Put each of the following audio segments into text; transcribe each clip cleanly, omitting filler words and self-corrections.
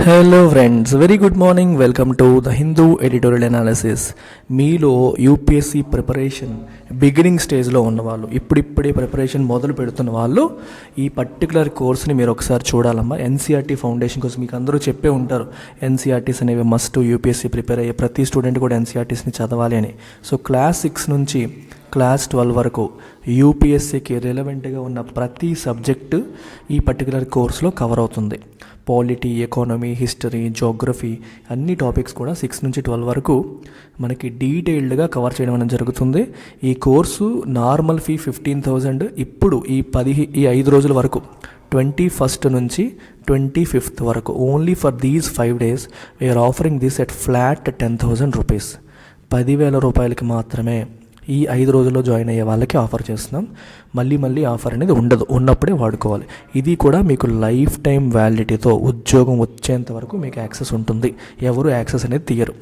Hello friends, very good morning. Welcome to the Hindu editorial analysis. మీలో UPSC preparation beginning స్టేజ్లో ఉన్నవాళ్ళు, ఇప్పుడిప్పుడే preparation మొదలు పెడుతున్న వాళ్ళు ఈ పర్టికులర్ కోర్స్ని మీరు ఒకసారి చూడాలమ్మా. ఎన్సీఆర్టీ ఫౌండేషన్ కోసం మీకు అందరూ చెప్పే ఉంటారు, ఎన్సీఆర్టీస్ అనేవి మస్ట్ యూపీఎస్సీ ప్రిపేర్ అయ్యే ప్రతి స్టూడెంట్ కూడా ఎన్సీఆర్టీస్ని చదవాలి అని. సో క్లాస్ 6 నుంచి క్లాస్ 12 వరకు యూపీఎస్సీకి రిలవెంట్గా ఉన్న ప్రతి సబ్జెక్టు ఈ పర్టికులర్ కోర్సులో కవర్ అవుతుంది. పాలిటీ, ఎకానమీ, హిస్టరీ, జోగ్రఫీ అన్ని టాపిక్స్ కూడా 6 నుంచి 12 వరకు మనకి డీటెయిల్డ్గా కవర్ చేయడం అనేది జరుగుతుంది. ఈ కోర్సు నార్మల్ ఫీ 15,000. ఇప్పుడు ఈ 5 రోజుల వరకు 21st నుంచి 25th వరకు only for these 5 days we're offering this at flat 10,000 rupees. 10,000 రూపాయలకి మాత్రమే ఈ 5 రోజుల్లో జాయిన్ అయ్యే వాళ్ళకి ఆఫర్ చేస్తున్నాం. మళ్ళీ ఆఫర్ అనేది ఉండదు, ఉన్నప్పుడే వాడుకోవాలి. ఇది కూడా మీకు లైఫ్ టైం వ్యాలిడిటీతో ఉద్యోగం వచ్చేంత వరకు మీకు యాక్సెస్ ఉంటుంది. ఎవరు యాక్సెస్ అనేది తీయరు.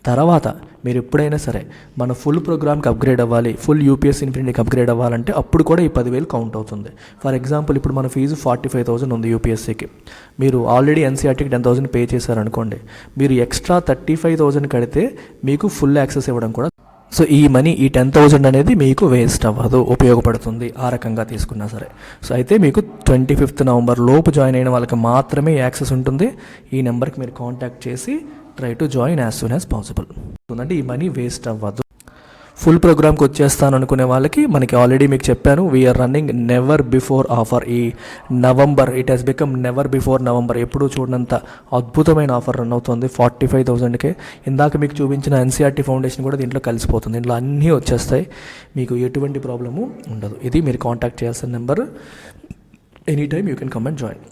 తర్వాత మీరు ఎప్పుడైనా సరే మన ఫుల్ ప్రోగ్రామ్కి అప్గ్రేడ్ అవ్వాలి, ఫుల్ యూపీఎస్సీ ఇన్ఫినిటీకి అప్గ్రేడ్ అవ్వాలంటే అప్పుడు కూడా ఈ 10,000 కౌంట్ అవుతుంది. ఫర్ ఎగ్జాంపుల్, ఇప్పుడు మన ఫీజు 45,000 ఉంది యూపీఎస్సీకి. మీరు ఆల్రెడీ ఎన్సీఆర్టీకి 10,000 పే చేశారనుకోండి, మీరు ఎక్స్ట్రా 35,000 కడితే మీకు ఫుల్ యాక్సెస్ ఇవ్వడం కూడా. సో ఈ మనీ, ఈ 10,000 అనేది మీకు వేస్ట్ అవ్వదు, ఉపయోగపడుతుంది ఆ రకంగా తీసుకున్నా సరే. సో అయితే మీకు 25th నవంబర్ లోపు జాయిన్ అయిన వాళ్ళకి మాత్రమే యాక్సెస్ ఉంటుంది. ఈ నెంబర్కి మీరు కాంటాక్ట్ చేసి try to join as soon as possible. అంటే ఈ మనీ వేస్ట్ అవ్వదు. ఫుల్ ప్రోగ్రామ్కి వచ్చేస్తాను అనుకునే వాళ్ళకి మనకి ఆల్రెడీ మీకు చెప్పాను, we're running never before offer. ఈ November it has become never before November. ఎప్పుడూ చూడనంత అద్భుతమైన ఆఫర్ రన్ అవుతుంది 45,000కే. ఇందాక మీకు చూపించిన ఎన్సీఆర్టీ ఫౌండేషన్ కూడా దీంట్లో కలిసిపోతుంది. ఇంట్లో అన్నీ వచ్చేస్తాయి, మీకు ఎటువంటి ప్రాబ్లము ఉండదు. ఇది మీరు కాంటాక్ట్ చేయాల్సిన number. Any time you can come and join.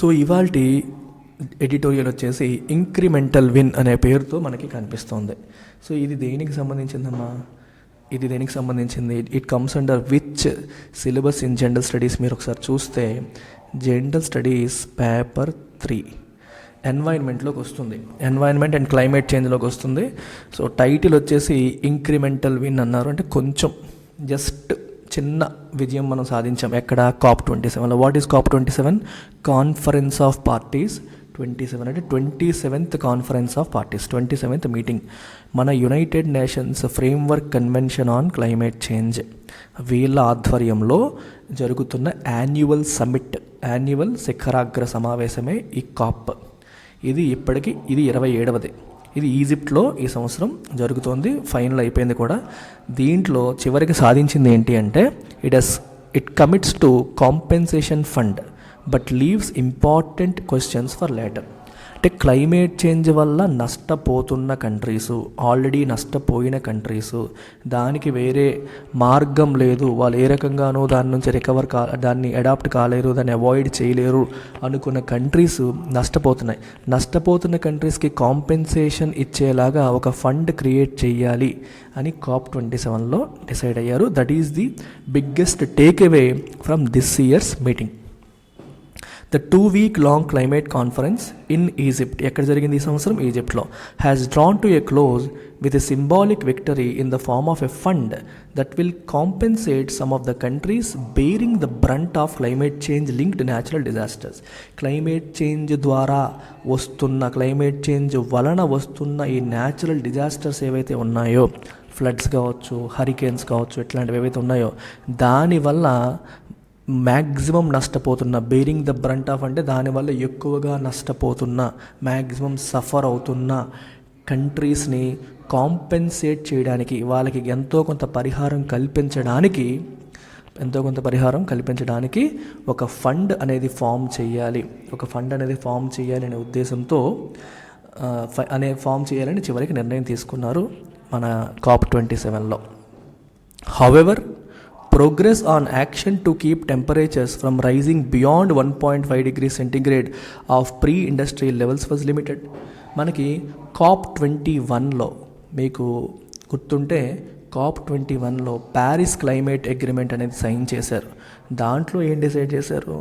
So ఇవాల్టి ఎడిటోరియల్ వచ్చేసి ఇంక్రిమెంటల్ విన్ అనే పేరుతో మనకి కనిపిస్తుంది. సో ఇది దేనికి సంబంధించిందమ్మా? ఇది దేనికి సంబంధించింది? It comes under which syllabus in general studies? మీరు ఒకసారి చూస్తే జనరల్ స్టడీస్ పేపర్ 3 ఎన్వైర్న్మెంట్లోకి వస్తుంది. ఎన్వైర్న్మెంట్ అండ్ క్లైమేట్ చేంజ్లోకి వస్తుంది. సో టైటిల్ వచ్చేసి ఇంక్రిమెంటల్ విన్ అన్నారు. అంటే కొంచెం జస్ట్ చిన్న విజయం మనం సాధించాం. ఎక్కడ? COP27లో. What is COP27? Conference of parties 27. అంటే 27th conference of parties, 27th meeting. మన United Nations framework convention on climate change వీళ్ళ ఆధ్వర్యంలో జరుగుతున్న యాన్యువల్ సమ్మిట్, యాన్యువల్ శిఖరాగ్ర సమావేశమే ఈ కాప్. ఇది 27వ. ఇది ఈజిప్ట్లో ఈ సంవత్సరం జరుగుతోంది. ఫైనల్ అయిపోయింది కూడా. దీంట్లో చివరికి సాధించింది ఏంటి అంటే, it commits to compensation fund but leaves important questions for later. అంటే క్లైమేట్ చేంజ్ వల్ల నష్టపోతున్న కంట్రీసు, ఆల్రెడీ నష్టపోయిన కంట్రీసు, దానికి వేరే మార్గం లేదు, వాళ్ళు ఏ రకంగానూ దాని నుంచి దాన్ని అడాప్ట్ కాలేరు, దాన్ని అవాయిడ్ చేయలేరు అనుకున్న కంట్రీస్ నష్టపోతున్న కంట్రీస్కి కాంపెన్సేషన్ ఇచ్చేలాగా ఒక ఫండ్ క్రియేట్ చేయాలి అని COP27లో డిసైడ్ అయ్యారు. That is the biggest take away from this years meeting. The 2-week-long climate conference in Egypt, ఎక్కడ జరిగింది ఈ సంవత్సరం? ఈజిప్ట్లో. has drawn to a close with a symbolic victory in the form of a fund that will compensate some of the countries bearing the brunt of climate change linked natural disasters. Climate change వలన వస్తున్న ఈ natural disasters ఏవైతే ఉన్నాయో, floods కావచ్చు, Hurricanes కావచ్చు, ఇట్లాంటివి ఏవైతే ఉన్నాయో, దానివల్ల మ్యాక్సిమం నష్టపోతున్న, బేరింగ్ ద బ్రంట్ ఆఫ్ అంటే దానివల్ల ఎక్కువగా నష్టపోతున్న, మ్యాక్సిమం సఫర్ అవుతున్న కంట్రీస్ని కాంపెన్సేట్ చేయడానికి, వాళ్ళకి ఎంతో కొంత పరిహారం కల్పించడానికి ఒక ఫండ్ అనేది ఫామ్ చేయాలి. అనే ఉద్దేశంతో చేయాలని చివరికి నిర్ణయం తీసుకున్నారు మన COP27లో. However, progress on action to keep temperatures from rising beyond 1.5 degrees centigrade of pre-industrial levels was limited. మనకి COP21లో మీకు గుర్తుంటే, COP21లో ప్యారిస్ క్లైమేట్ అగ్రిమెంట్ అనేది సైన్ చేశారు. దాంట్లో ఏం డిసైడ్ చేశారు?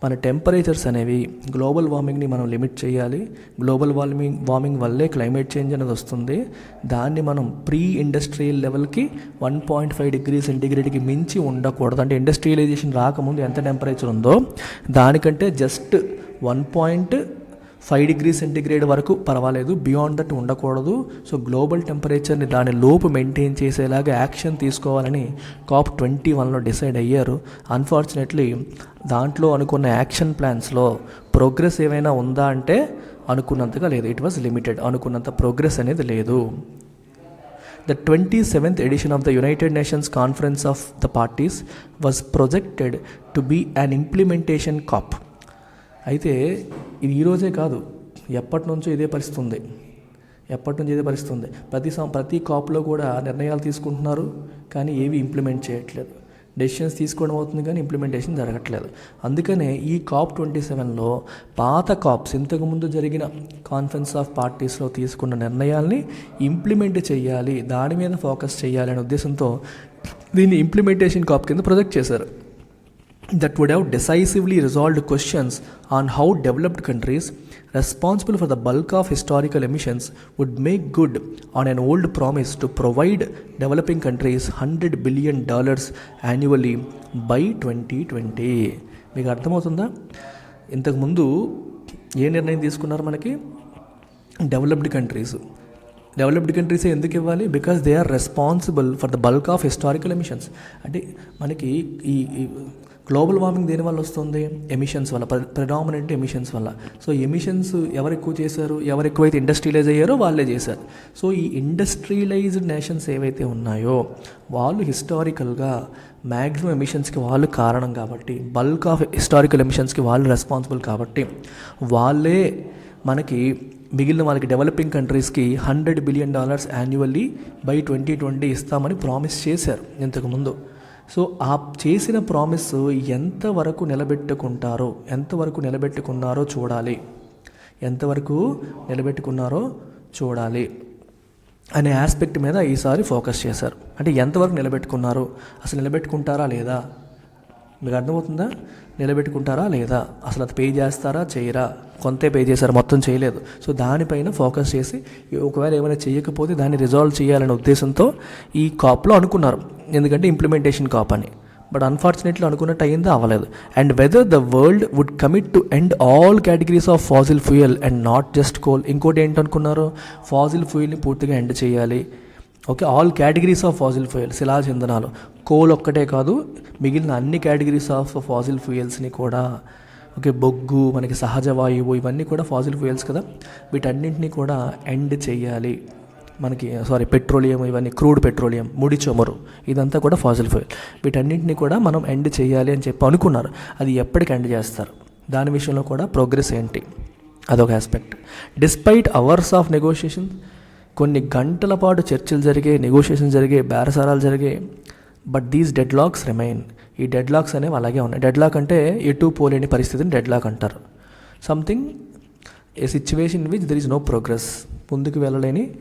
మన టెంపరేచర్స్ అనేవి, గ్లోబల్ వార్మింగ్ని మనం లిమిట్ చేయాలి. గ్లోబల్ వార్మింగ్ వల్లే క్లైమేట్ చేంజ్ అనేది వస్తుంది. దాన్ని మనం ప్రీ ఇండస్ట్రియల్ లెవెల్కి 1.5 డిగ్రీ సెంటిగ్రేడ్కి మించి ఉండకూడదు. అంటే ఇండస్ట్రియలైజేషన్ రాకముందు ఎంత టెంపరేచర్ ఉందో దానికంటే జస్ట్ 1.5 5 డిగ్రీ సెంటిగ్రేడ్ వరకు పర్వాలేదు, బియాండ్ దట్ ఉండకూడదు. సో గ్లోబల్ టెంపరేచర్ని దాని లోపు మెయింటైన్ చేసేలాగా యాక్షన్ తీసుకోవాలని COP21లో డిసైడ్ అయ్యారు. అన్ఫార్చునేట్లీ దాంట్లో అనుకున్న యాక్షన్ ప్లాన్స్లో ప్రోగ్రెస్ ఏమైనా ఉందా అంటే అనుకున్నంతగా లేదు. It was limited. అనుకున్నంత ప్రోగ్రెస్ అనేది లేదు. The 27th edition of the United Nations Conference of the Parties was projected to be an implementation COP. అయితే ఇది ఈరోజే కాదు, ఎప్పటి నుంచో ఇదే పరిస్థితి ఉంది. ప్రతి కాప్లో కూడా నిర్ణయాలు తీసుకుంటున్నారు, కానీ ఏవి ఇంప్లిమెంట్ చేయట్లేదు. డెసిషన్స్ తీసుకోవడం అవుతుంది కానీ ఇంప్లిమెంటేషన్ జరగట్లేదు. అందుకనే ఈ COP27లో పాత కాప్స్, ఇంతకుముందు జరిగిన కాన్ఫరెన్స్ ఆఫ్ పార్టీస్లో తీసుకున్న నిర్ణయాల్ని ఇంప్లిమెంట్ చేయాలి, దాని మీద ఫోకస్ చేయాలి అనే ఉద్దేశంతో దీన్ని ఇంప్లిమెంటేషన్ కాప్ కింద ప్రొజెక్ట్ చేశారు. That would have decisively resolved questions on how developed countries responsible for the bulk of historical emissions would make good on an old promise to provide developing countries $100 billion annually by 2020. మీకు అర్థమవుతుందా? ఇంతకుముందు ఏ నిర్ణయం తీసుకున్నారు? మనకి developed కంట్రీసే ఎందుకు ఇవ్వాలి? Because they are responsible for the bulk of historical emissions. అంటే మనకి ఈ గ్లోబల్ వార్మింగ్ దేని వల్ల వస్తుంది? ఎమిషన్స్ వల్ల, ప్రెడామినెంట్ ఎమిషన్స్ వల్ల. సో ఎమిషన్స్ ఎవరు ఎక్కువ చేశారు? ఎవరు ఎక్కువైతే ఇండస్ట్రియలైజ్ అయ్యారో వాళ్ళే చేశారు. సో ఈ ఇండస్ట్రియలైజ్డ్ నేషన్స్ ఏవైతే ఉన్నాయో వాళ్ళు హిస్టారికల్గా మ్యాక్సిమం ఎమిషన్స్కి వాళ్ళు కారణం కాబట్టి, బల్క్ ఆఫ్ హిస్టారికల్ ఎమిషన్స్కి వాళ్ళు రెస్పాన్సిబుల్ కాబట్టి వాళ్ళే మనకి మిగిలిన వాళ్ళకి డెవలపింగ్ కంట్రీస్కి $100 billion యాన్యువల్లీ బై 2020 ఇస్తామని ప్రామిస్ చేశారు ఇంతకుముందు. సో ఆ చేసిన ప్రామిస్ ఎంతవరకు నిలబెట్టుకున్నారో చూడాలి అనే ఆస్పెక్ట్ మీద ఈసారి ఫోకస్ చేశారు. అంటే ఎంతవరకు నిలబెట్టుకున్నారు, అసలు నిలబెట్టుకుంటారా లేదా? మీకు అర్థమవుతుందా? నిలబెట్టుకుంటారా లేదా, అసలు అది పే చేస్తారా చేయరా? కొంతే పే చేశారు, మొత్తం చేయలేదు. సో దానిపైన ఫోకస్ చేసి ఒకవేళ ఏమైనా చేయకపోతే దాన్ని రిజాల్వ్ చేయాలనే ఉద్దేశంతో ఈ కాప్లో అనుకున్నారు, ఎందుకంటే ఇంప్లిమెంటేషన్ కాప్ అని. బట్ అన్ఫార్చునేట్లీ అనుకున్నట్టు అయ్యిందా? అవ్వలేదు. And whether the world would commit to end all categories of fossil fuel and not just coal. ఇంకోటి ఏంటనుకున్నారు? ఫాసిల్ ఫ్యూయల్ని పూర్తిగా ఎండ్ చేయాలి. Okay, all categories of fossil fuel, శిలాజ ఇంధనాలు, కోల్ ఒక్కటే కాదు, మిగిలిన అన్ని కేటగిరీస్ ఆఫ్ ఫాసిల్ ఫ్యూయల్స్ని కూడా. ఓకే, బొగ్గు, మనకి సహజ వాయువు, ఇవన్నీ కూడా ఫాసిల్ ఫ్యూయల్స్ కదా, వీటన్నింటినీ కూడా ఎండ్ చేయాలి. పెట్రోలియం, ఇవన్నీ క్రూడ్ పెట్రోలియం, ముడి చమురు, ఇదంతా కూడా ఫాసిల్ ఫ్యూయల్. వీటన్నింటినీ కూడా మనం ఎండ్ చేయాలి అని చెప్పి అనుకున్నారు. అది ఎప్పటికి ఎండ్ చేస్తారు, దాని విషయంలో కూడా ప్రోగ్రెస్ ఏంటి, అదొక aspect. Despite hours of negotiation, కొన్ని గంటల పాటు చర్చలు జరిగాయి, నెగోషియేషన్ జరిగాయి, బేరసారాలు జరిగాయి. But these deadlocks remain. ఈ డెడ్ లాక్స్ అనేవి అలాగే ఉన్నాయి. డెడ్ లాక్ అంటే ఎటు పోలేని పరిస్థితిని డెడ్ లాక్ అంటారు. Something a situation in which there is no progress, ముందుకు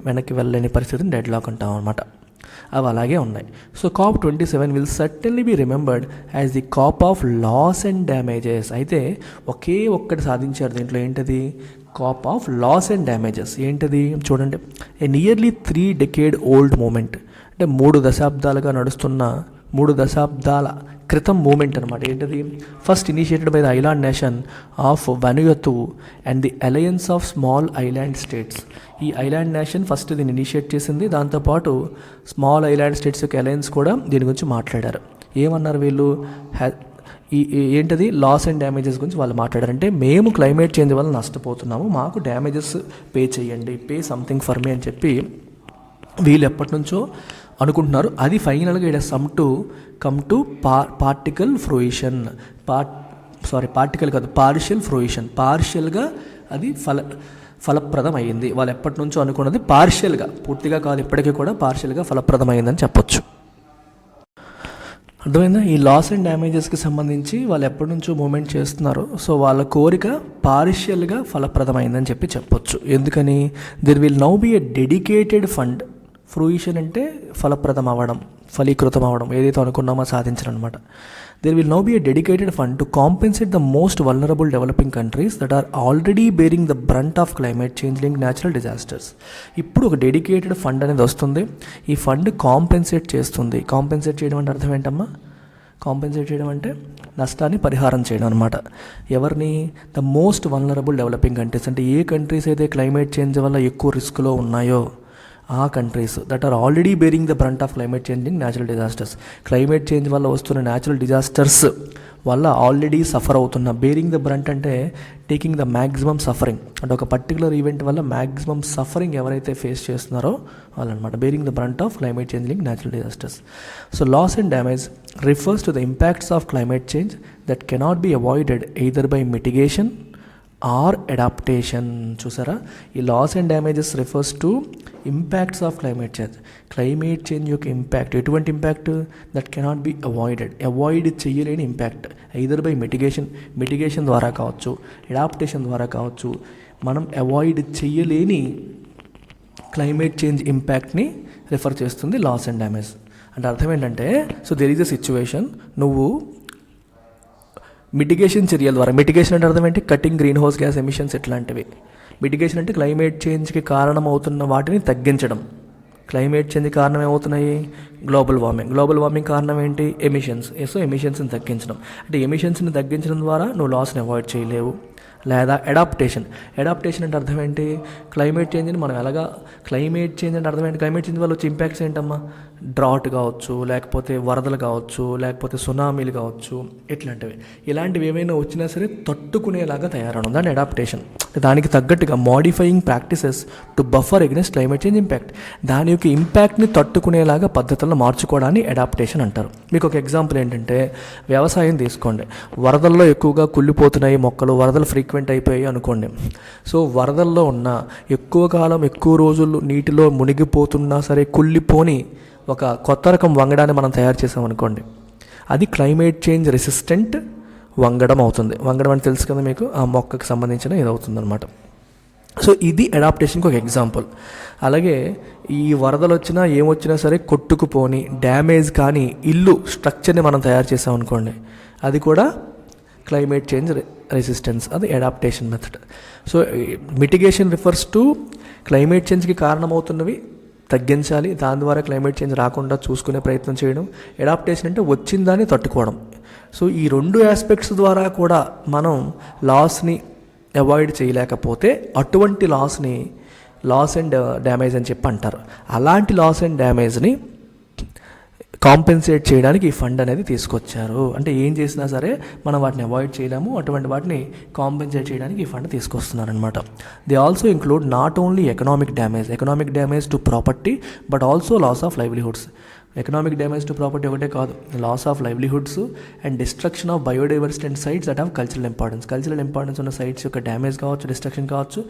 వెనక్కి వెళ్ళలేని పరిస్థితిని డెడ్ లాక్ అంటాం అనమాట. అవి అలాగే ఉన్నాయి. So COP27 will certainly be remembered as the COP of loss and damages. అయితే ఒకే ఒక్కటి సాధించారు దీంట్లో. ఏంటది? COP of loss and damages. ఏంటది చూడండి. A nearly 3 decade old moment, అంటే 3 దశాబ్దాల క్రితం మూమెంట్ అనమాట. ఏంటది? First initiated by the island nation of Vanuatu and the alliance of small island states. ఈ ఐలాండ్ నేషన్ ఫస్ట్ దీన్ని ఇనిషియేట్ చేసింది. దాంతోపాటు స్మాల్ ఐలాండ్ స్టేట్స్ యొక్క అలయన్స్ కూడా దీని గురించి మాట్లాడారు. ఏమన్నారు వీళ్ళు? ఏంటది? లాస్ అండ్ డ్యామేజెస్ గురించి వాళ్ళు మాట్లాడారంటే, మేము క్లైమేట్ చేంజ్ వల్ల నష్టపోతున్నాము, మాకు డ్యామేజెస్ పే చేయండి, పే సంథింగ్ ఫర్ మీ అని చెప్పి వీళ్ళు ఎప్పటి నుంచో అనుకుంటున్నారు. అది ఫైనల్గా ఇక్కడ కమ్ టు పార్టికల్ ఫ్రూయిషన్. పార్టికల్ కాదు, పార్షియల్ ఫ్రూయిషన్. పార్షియల్గా అది ఫలప్రదం అయ్యింది. వాళ్ళు ఎప్పటి నుంచో అనుకున్నది పార్షియల్గా, పూర్తిగా కాదు, ఇప్పటికీ కూడా పార్షియల్గా ఫలప్రదం అయ్యిందని చెప్పొచ్చు. అర్థమైందా? ఈ లాస్ అండ్ డ్యామేజెస్కి సంబంధించి వాళ్ళు ఎప్పటి నుంచో మూమెంట్ చేస్తున్నారు. సో వాళ్ళ కోరిక పార్షియల్గా ఫలప్రదమైందని చెప్పొచ్చు. ఎందుకని? There will now be a dedicated fund. Fruition అంటే ఫలీకృతం అవ్వడం, ఏదైతే అనుకున్నామో సాధించడం అనమాట. There will now be a dedicated fund to compensate the most vulnerable developing countries that are already bearing the brunt of climate change linked natural disasters. ఇప్పుడు ఒక dedicated fund అనేది వస్తుంది. ఈ ఫండ్ కాంపెన్సేట్ చేస్తుంది. కాంపెన్సేట్ చేయడం అంటే అర్థం ఏంటమ్మా? కాంపెన్సేట్ చేయడం అంటే నష్టాన్ని పరిహారం చేయడం అనమాట. ఎవరిని? The most vulnerable developing countries. అంటే ఏ కంట్రీస్ అయితే క్లైమేట్ చేంజ్ వల్ల ఎక్కువ రిస్క్లో ఉన్నాయో ఆ countries that are already bearing the brunt of climate changing natural disasters. Climate change వల్ల వస్తున్న న్యాచురల్ డిజాస్టర్స్ వల్ల ఆల్రెడీ సఫర్ అవుతున్న, బేరింగ్ ద బ్రంట్ అంటే టేకింగ్ ద మ్యాక్సిమం సఫరింగ్, అంటే ఒక పర్టికులర్ ఈవెంట్ వల్ల మ్యాక్సిమం సఫరింగ్ ఎవరైతే ఫేస్ చేస్తున్నారో వాళ్ళనమాట bearing the brunt of climate changing natural disasters. So loss and damage refers to the impacts of climate change that cannot be avoided either by mitigation or adaptation. చూసారా, ఈ loss and damages refers to impacts of climate change. Climate change యొక్క impact, ఎటువంటి impact? That cannot be avoided, avoid చేయలేని impact. Either by mitigation ద్వారా కావచ్చు, adaptation ద్వారా కావచ్చు. మనం అవాయిడ్ చేయలేని క్లైమేట్ చేంజ్ ఇంపాక్ట్ని రిఫర్ చేస్తుంది లాస్ అండ్ డ్యామేజ్. అంటే అర్థం ఏంటంటే, so there is a situation, నువ్వు మిటిగేషన్ చర్యల ద్వారా, మిటిగేషన్ అంటే అర్థం ఏంటి? Cutting green house gas emissions ఇట్లాంటివి. మిటిగేషన్ అంటే క్లైమేట్ చేంజ్కి కారణమవుతున్న వాటిని తగ్గించడం. క్లైమేట్ చేంజ్ కారణం ఏమవుతున్నాయి? గ్లోబల్ వార్మింగ్ కారణం ఏంటి? ఎమిషన్స్. సో ఎమిషన్స్ని తగ్గించడం. అంటే ఎమిషన్స్ని తగ్గించడం ద్వారా నువ్వు లాస్ని అవాయిడ్ చేయలేవు. లేదా అడాప్టేషన్ అంటే అర్థం ఏంటి? క్లైమేట్ చేంజ్ని మనం ఎలాగా, క్లైమేట్ చేంజ్ అంటే అర్థం ఏంటి? క్లైమేట్ చేంజ్ వల్ల వచ్చే ఇంపాక్ట్స్ ఏంటమ్మా? డ్రాట్ కావచ్చు, లేకపోతే వరదలు కావచ్చు, లేకపోతే సునామీలు కావచ్చు, ఇలాంటివి ఏమైనా వచ్చినా సరే తట్టుకునేలాగా తయారవడం, దాన్ని అడాప్టేషన్. దానికి తగ్గట్టుగా modifying practices to buffer against climate change impact. దాని యొక్క ఇంపాక్ట్ని తట్టుకునేలాగా పద్ధతులను మార్చుకోవడాన్ని అడాప్టేషన్ అంటారు. మీకు ఒక ఎగ్జాంపుల్ ఏంటంటే, వ్యవసాయం తీసుకోండి. వరదల్లో ఎక్కువగా కుళ్ళిపోతున్నాయి మొక్కలు, వరదలు ఫ్రీక్వెంట్ అయిపోయాయి అనుకోండి. సో వరదల్లో ఉన్న ఎక్కువ కాలం ఎక్కువ రోజులు నీటిలో మునిగిపోతున్నా సరే కుళ్ళిపోని ఒక కొత్త రకం వంగడాన్ని మనం తయారు చేసామనుకోండి, అది క్లైమేట్ చేంజ్ రెసిస్టెంట్ వంగడం అవుతుంది. వంగడం అంటే తెలుసు కదా మీకు, ఆ మొక్కకు సంబంధించిన ఇది అవుతుంది అనమాట. సో ఇది అడాప్టేషన్కి ఒక ఎగ్జాంపుల్. అలాగే ఈ వరదలు వచ్చినా ఏమొచ్చినా సరే కొట్టుకుపోని డ్యామేజ్ కానీ ఇల్లు స్ట్రక్చర్ని మనం తయారు చేసామనుకోండి, అది కూడా క్లైమేట్ చేంజ్ రెసిస్టెన్స్, అది adaptation method. So mitigation refers to climate చేంజ్కి కారణమవుతున్నవి తగ్గించాలి, దాని ద్వారా క్లైమేట్ చేంజ్ రాకుండా చూసుకునే ప్రయత్నం చేయడం. అడాప్టేషన్ అంటే వచ్చిన దాన్ని తట్టుకోవడం. సో ఈ రెండు ఆస్పెక్ట్స్ ద్వారా కూడా మనం లాస్ని అవాయిడ్ చేయలేకపోతే అటువంటి లాస్ని లాస్ అండ్ డ్యామేజ్ అని చెప్పి అంటారు. అలాంటి లాస్ అండ్ డ్యామేజ్ని కాంపెన్సేట్ చేయడానికి ఈ ఫండ్ అనేది తీసుకొచ్చారు. అంటే ఏం చేసినా సరే మనం వాటిని అవాయిడ్ చేయలేము, అటువంటి వాటిని కాంపెన్సేట్ చేయడానికి ఈ ఫండ్ తీసుకొస్తున్నారనమాట. They also include not only economic damage to property but also loss of livelihoods. Economic damage to property ఒకటే కాదు, loss of livelihoods and destruction of biodiversity and sites that have cultural importance ఉన్న sites యొక్క damage కావచ్చు, destruction కావచ్చు,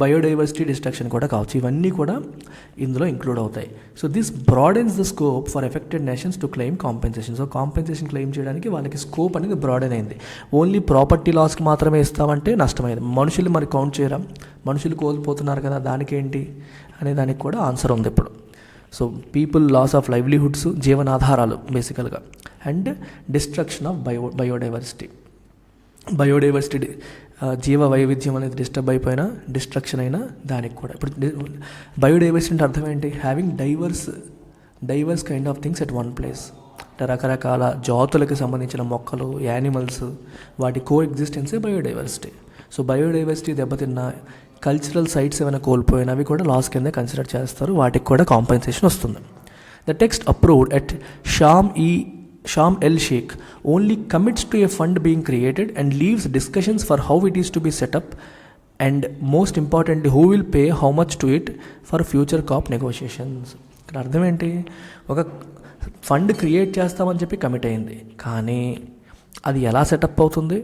biodiversity destruction కూడా కావచ్చు. ఇవన్నీ కూడా ఇందులో ఇంక్లూడ్ అవుతాయి. So this broadens the scope for affected nations to claim compensation. So compensation claim చేయడానికి వాళ్ళకి స్కోప్ అనేది బ్రాడెన్ అయింది. ఓన్లీ ప్రాపర్టీ లాస్కి మాత్రమే ఇస్తామంటే నష్టమైంది. మనుషులు మరి కౌంట్ చేయరా, మనుషులు కోల్పోతున్నారు కదా, దానికేంటి అనే దానికి కూడా ఆన్సర్ ఉంది ఇప్పుడు. So people loss of livelihoods, జీవనాధారాలు బేసికల్గా, అండ్ డిస్ట్రక్షన్ ఆఫ్ బయోడైవర్సిటీ జీవ వైవిధ్యం అనేది డిస్టర్బ్ అయిపోయినా, డిస్ట్రక్షన్ అయినా దానికి కూడా. ఇప్పుడు బయోడైవర్సిటీ అంటే అర్థం ఏంటి? Having divorce kind of things at one place. రకరకాల జాతులకు సంబంధించిన మొక్కలు, యానిమల్స్, వాటి కో ఎగ్జిస్టెన్సే బయోడైవర్సిటీ. సో బయోడైవర్సిటీ దెబ్బతిన్న, కల్చరల్ సైట్స్ ఏమైనా కోల్పోయినా అవి కూడా లాస్ కింద కన్సిడర్ చేస్తారు, వాటికి కూడా కాంపెన్సేషన్ వస్తుంది. The text approved at Sharm El Sheikh only commits to a fund being created and leaves discussions for how it is to be set up and most importantly who will pay how much to it for future COP negotiations. ఇక్కడ అర్థం ఏంటి? ఒక fund create చేస్తామని చెప్పి commit అయింది, కానీ అది ఎలా సెటప్ అవుతుంది,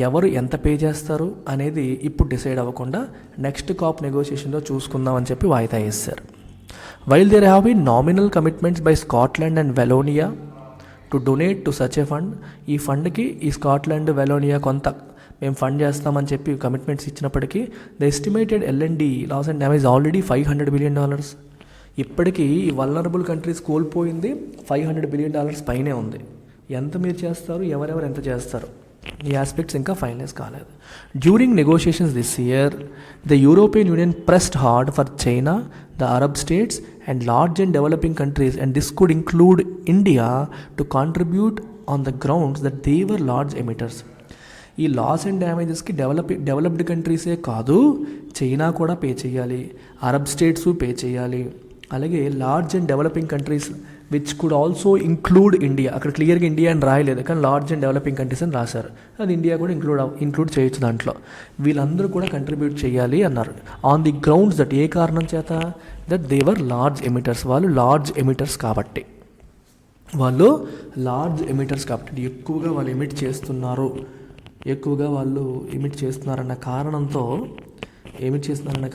ఎవరు ఎంత పే చేస్తారు అనేది ఇప్పుడు డిసైడ్ అవ్వకుండా నెక్స్ట్ కాప్ నెగోషియేషన్లో చూసుకుందామని చెప్పి వాయిదా వేశారు. While there have been nominal commitments by Scotland and Wallonia to donate to such a fund. ఈ ఫండ్కి ఈ స్కాట్లాండ్, వెలోనియా కొంత మేము ఫండ్ చేస్తామని చెప్పి కమిట్మెంట్స్ ఇచ్చినప్పటికీ the estimated LMD loss and damage already $500 billion. ఇప్పటికీ ఈ వల్నరబుల్ కంట్రీస్ కోల్పోయింది $500 బిలియన్ పైనే ఉంది. ఎంత మీరు చేస్తారు, ఎవరెవరు ఎంత చేస్తారు? ఈ ఆస్పెక్ట్స్ ఇంకా ఫైనలైజ్ కాలేదు. During negotiations this year the European union pressed hard for China, the Arab states and large and developing countries, and this could include India, to contribute on the grounds that they were large emitters. ఈ loss and డ్యామేజెస్కి developed కంట్రీసే కాదు, China కూడా pay చేయాలి, Arab states pay చేయాలి, అలాగే large and developing countries which could also include India. అక్కడ క్లియర్గా India అని రాయలేదు, కానీ లార్జ్ అండ్ డెవలపింగ్ కంట్రీస్ అని రాశారు. అది ఇండియా కూడా ఇంక్లూడ్ చేయొచ్చు దాంట్లో. వీళ్ళందరూ కూడా కంట్రిబ్యూట్ చేయాలి అన్నారు. ఆన్ ది గ్రౌండ్స్ దట్, ఏ కారణం చేత, that they were large emitters, వాళ్ళు లార్జ్ ఎమిటర్స్ కాబట్టి, ఎక్కువగా వాళ్ళు ఎమిట్ చేస్తున్నారన్న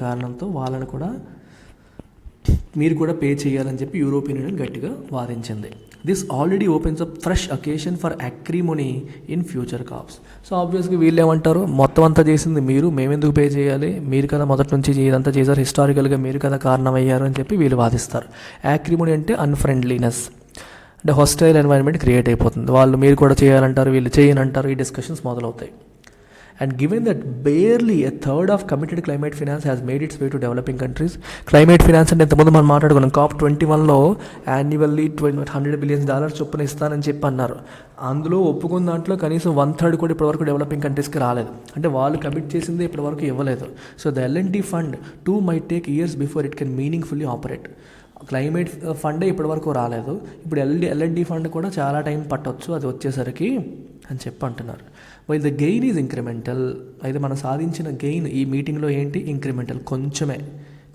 కారణంతో వాళ్ళని కూడా మీరు కూడా పే చేయాలని చెప్పి యూరోపియన్ యూనియన్ గట్టిగా వాదించింది. This already opens up fresh occasion for acrimony in future COPs. So ఆబ్వియస్గా వీళ్ళు ఏమంటారు, మొత్తం అంతా చేసింది మీరు, మేమెందుకు పే చేయాలి, మీరు కదా మొదటి నుంచి ఇదంతా చేశారు, హిస్టారికల్గా మీరు కదా కారణమయ్యారు అని చెప్పి వీళ్ళు వాదిస్తారు. అక్రిమోనీ అంటే అన్ఫ్రెండ్లీనెస్, అంటే హాస్టైల్ ఎన్వైరన్మెంట్ క్రియేట్ అయిపోతుంది. మీరు కూడా చేయాలంటారు, వీళ్ళు చేయనంటారు, ఈ డిస్కషన్స్ మొదలవుతాయి. And given that barely a third of committed climate finance has made its way to developing countries, climate finance అంటే ఇంతకుముందు మనం మాట్లాడుకున్నాం, COP21లో యాన్యువల్లీ $100 billion చొప్పున ఇస్తానని చెప్పి అన్నారు. అందులో ఒప్పుకున్న దాంట్లో కనీసం 1/3 కూడా ఇప్పటివరకు డెవలపింగ్ కంట్రీస్కి రాలేదు. అంటే వాళ్ళు కమిట్ చేసింది ఇప్పటివరకు ఇవ్వలేదు. So the L&D fund too might take years before it can meaningfully operate. Climate funday ఇప్పటివరకు రాలేదు, ఇప్పుడు L&D ఫండ్ కూడా చాలా టైం పట్టవచ్చు అది వచ్చేసరికి అని చెప్పి అంటున్నారు. While the gain is incremental, అయితే మనం సాధించిన గెయిన్ ఈ మీటింగ్లో ఏంటి, ఇంక్రిమెంటల్,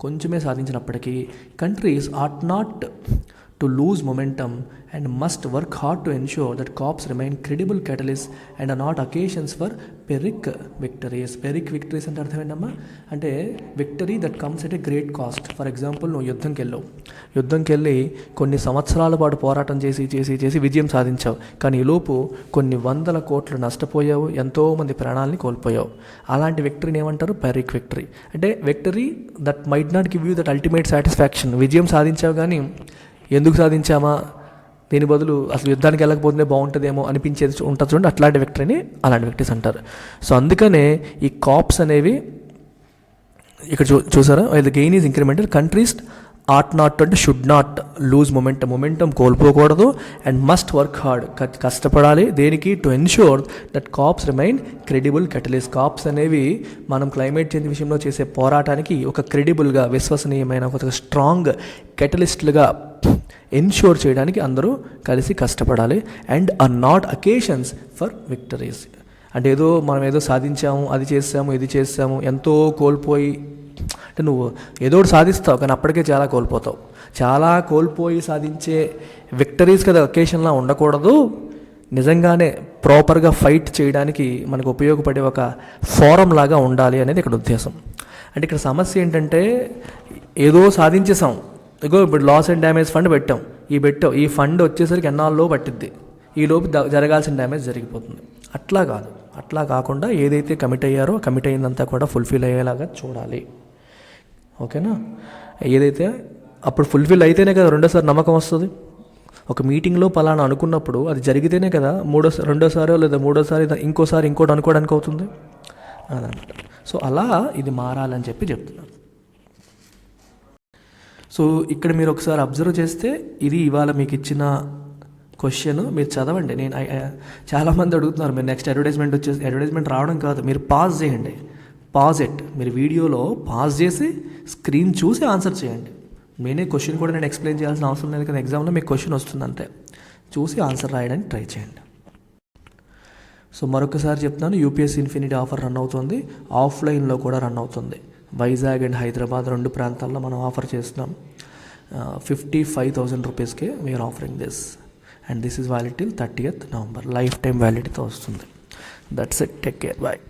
కొంచెమే సాధించినప్పటికీ countries ought not to lose momentum and must work hard to ensure that COPs remain credible catalysts and are not occasions for Pyrrhic victories. Pyrrhic victories అంటే అర్థం ఏంటమ్మా, అంటే victory that comes at a great cost. For example, నువ్వు యుద్ధంకి వెళ్ళి కొన్ని సంవత్సరాల పాటు పోరాటం చేసి విజయం సాధించావు, కానీ ఈలోపు కొన్ని 100 కోట్లు నష్టపోయావు, ఎంతోమంది ప్రాణాలని కోల్పోయావు. అలాంటి విక్టరీని ఏమంటారు, పెరిక్ విక్టరీ. అంటే victory that might not give you that ultimate satisfaction. విజయం సాధించావు కానీ ఎందుకు సాధించామా, దీని బదులు అసలు యుద్ధానికి వెళ్ళకపోతే బాగుంటుందేమో అనిపించేది ఉంటుంది చూడండి, అలాంటి విక్టరీస్ అంటారు. సో అందుకనే ఈ కాప్స్ అనేవి ఇక్కడ చూసారా, the gain is incremental, countries ought not అంటే షుడ్ నాట్ లూజ్ మొమెంటం కోల్పోకూడదు, అండ్ మస్ట్ వర్క్ హార్డ్ కష్టపడాలి, దేనికి, to ensure that COPs remain credible catalysts. COPs అనేవి మనం క్లైమేట్ చేంజ్ విషయంలో చేసే పోరాటానికి ఒక క్రెడిబుల్గా, విశ్వసనీయమైన, ఒక స్ట్రాంగ్ కెటలిస్ట్లుగా ఎన్ష్యూర్ చేయడానికి అందరూ కలిసి కష్టపడాలి. And are not occasions for victories, అంటే మనం ఏదో సాధించాము, అది చేసాము, ఇది చేసాము, ఎంతో కోల్పోయి, అంటే నువ్వు ఏదో ఒకటి సాధిస్తావు కానీ అప్పటికే చాలా కోల్పోయి సాధించే విక్టరీస్ కదా అకేషన్లా ఉండకూడదు. నిజంగానే ప్రాపర్గా ఫైట్ చేయడానికి మనకు ఉపయోగపడే ఒక ఫోరం లాగా ఉండాలి అనేది ఇక్కడ ఉద్దేశం. అంటే ఇక్కడ సమస్య ఏంటంటే, ఏదో సాధించేసాం, ఇప్పుడు లాస్ అండ్ డ్యామేజ్ ఫండ్ పెట్టాం, ఈ ఫండ్ వచ్చేసరికి ఎన్నాళ్ళలో పట్టిద్ది, ఈలోపు జరగాల్సిన డ్యామేజ్ జరిగిపోతుంది. అట్లా కాకుండా ఏదైతే కమిట్ అయిందంతా కూడా ఫుల్ఫిల్ అయ్యేలాగా చూడాలి. ఓకేనా, ఏదైతే అప్పుడు ఫుల్ఫిల్ అయితేనే కదా రెండోసారి నమ్మకం వస్తుంది. ఒక మీటింగ్లో పలానా అనుకున్నప్పుడు అది జరిగితేనే కదా రెండోసారి లేదా మూడోసారి ఇంకోటి అనుకోవడానికి అవుతుంది అదనమాట. సో అలా ఇది మారాలని చెప్పి చెప్తున్నారు. సో ఇక్కడ మీరు ఒకసారి అబ్జర్వ్ చేస్తే, ఇది ఇవాళ మీకు ఇచ్చిన క్వశ్చన్, మీరు చదవండి. నేను చాలామంది అడుగుతున్నారు, మీరు నెక్స్ట్ అడ్వర్టైజ్మెంట్ రావడం కాదు, మీరు పాజ్ చేయండి, మీరు వీడియోలో పాజ్ చేసి స్క్రీన్ చూసి ఆన్సర్ చేయండి. క్వశ్చన్ కూడా నేను ఎక్స్ప్లెయిన్ చేయాల్సిన అవసరం లేదు కదా, ఎగ్జామ్లో మీకు క్వశ్చన్ వస్తుంది అంతే, చూసి ఆన్సర్ రాయడానికి ట్రై చేయండి. సో మరొకసారి చెప్తున్నాను, యూపీఎస్సీ ఇన్ఫినిటీ ఆఫర్ రన్ అవుతుంది, ఆఫ్లైన్లో కూడా రన్ అవుతుంది. వైజాగ్ అండ్ హైదరాబాద్ 2 ప్రాంతాల్లో మనం ఆఫర్ చేస్తున్నాం. 55,000 రూపీస్కే we're offering this, and this is valid till 30th November, lifetime వ్యాలిడిటీతో వస్తుంది. That's it, take care, bye.